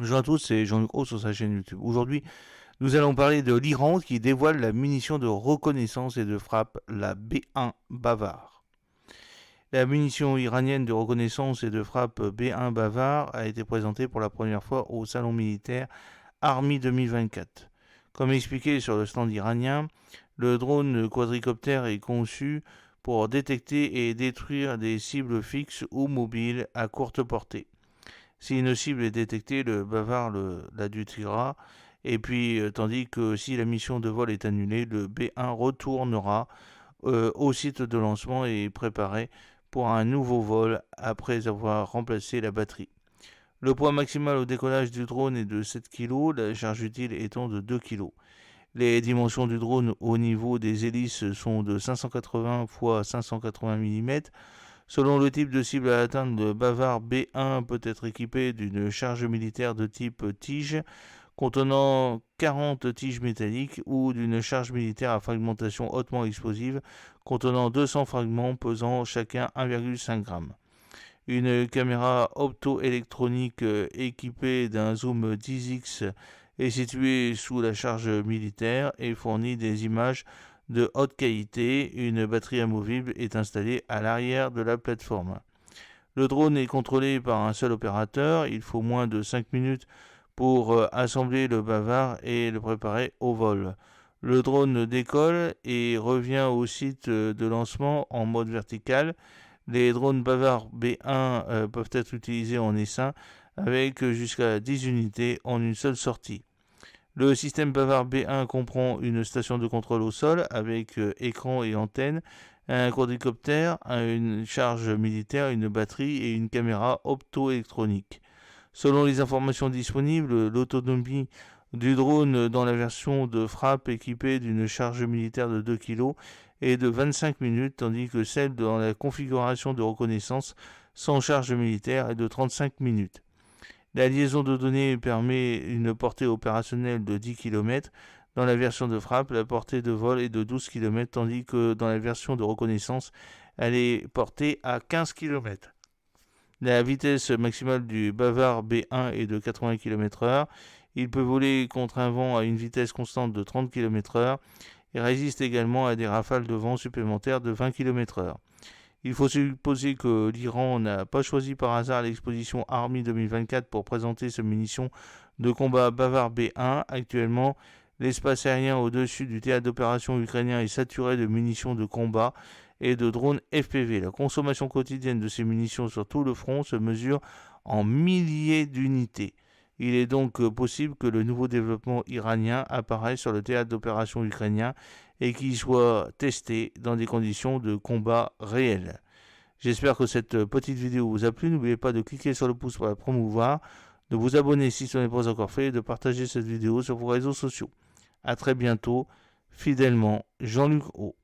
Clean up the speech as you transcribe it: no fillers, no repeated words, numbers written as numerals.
Bonjour à tous, c'est Jean-Luc Haut sur sa chaîne YouTube. Aujourd'hui, nous allons parler de l'Iran qui dévoile la munition de reconnaissance et de frappe, la B1 Bavar. La munition iranienne de reconnaissance et de frappe B1 Bavar a été présentée pour la première fois au salon militaire Army 2024. Comme expliqué sur le stand iranien, le drone quadricoptère est conçu pour détecter et détruire des cibles fixes ou mobiles à courte portée. Si une cible est détectée, le bavard la détruira. Et puis, tandis que si la mission de vol est annulée, le B1 retournera au site de lancement et est préparé pour un nouveau vol après avoir remplacé la batterie. Le poids maximal au décollage du drone est de 7 kg, la charge utile étant de 2 kg. Les dimensions du drone au niveau des hélices sont de 580 x 580 mm. Selon le type de cible à atteindre, le Bavard B1 peut être équipé d'une charge militaire de type tige contenant 40 tiges métalliques ou d'une charge militaire à fragmentation hautement explosive contenant 200 fragments pesant chacun 1,5 g. Une caméra optoélectronique équipée d'un zoom 10x est située sous la charge militaire et fournit des images de haute qualité. Une batterie amovible est installée à l'arrière de la plateforme. Le drone est contrôlé par un seul opérateur. Il faut moins de 5 minutes pour assembler le bavard et le préparer au vol. Le drone décolle et revient au site de lancement en mode vertical. Les drones Bavard B1 peuvent être utilisés en essaim avec jusqu'à 10 unités en une seule sortie. Le système Bavard B1 comprend une station de contrôle au sol avec écran et antenne, un quadricoptère, une charge militaire, une batterie et une caméra optoélectronique. Selon les informations disponibles, l'autonomie du drone dans la version de frappe équipée d'une charge militaire de 2 kg est de 25 minutes, tandis que celle dans la configuration de reconnaissance sans charge militaire est de 35 minutes. La liaison de données permet une portée opérationnelle de 10 km. Dans la version de frappe, la portée de vol est de 12 km, tandis que dans la version de reconnaissance, elle est portée à 15 km. La vitesse maximale du Bavard B1 est de 80 km/h. Il peut voler contre un vent à une vitesse constante de 30 km/h et résiste également à des rafales de vent supplémentaires de 20 km/h. Il faut supposer que l'Iran n'a pas choisi par hasard l'exposition Army 2024 pour présenter sa munition de combat Bavard B1. Actuellement, l'espace aérien au-dessus du théâtre d'opération ukrainien est saturé de munitions de combat et de drones FPV. La consommation quotidienne de ces munitions sur tout le front se mesure en milliers d'unités. Il est donc possible que le nouveau développement iranien apparaisse sur le théâtre d'opération ukrainien et qu'il soit testé dans des conditions de combat réelles. J'espère que cette petite vidéo vous a plu. N'oubliez pas de cliquer sur le pouce pour la promouvoir, de vous abonner si ce n'est pas encore fait et de partager cette vidéo sur vos réseaux sociaux. A très bientôt, fidèlement, Jean-Luc Haut.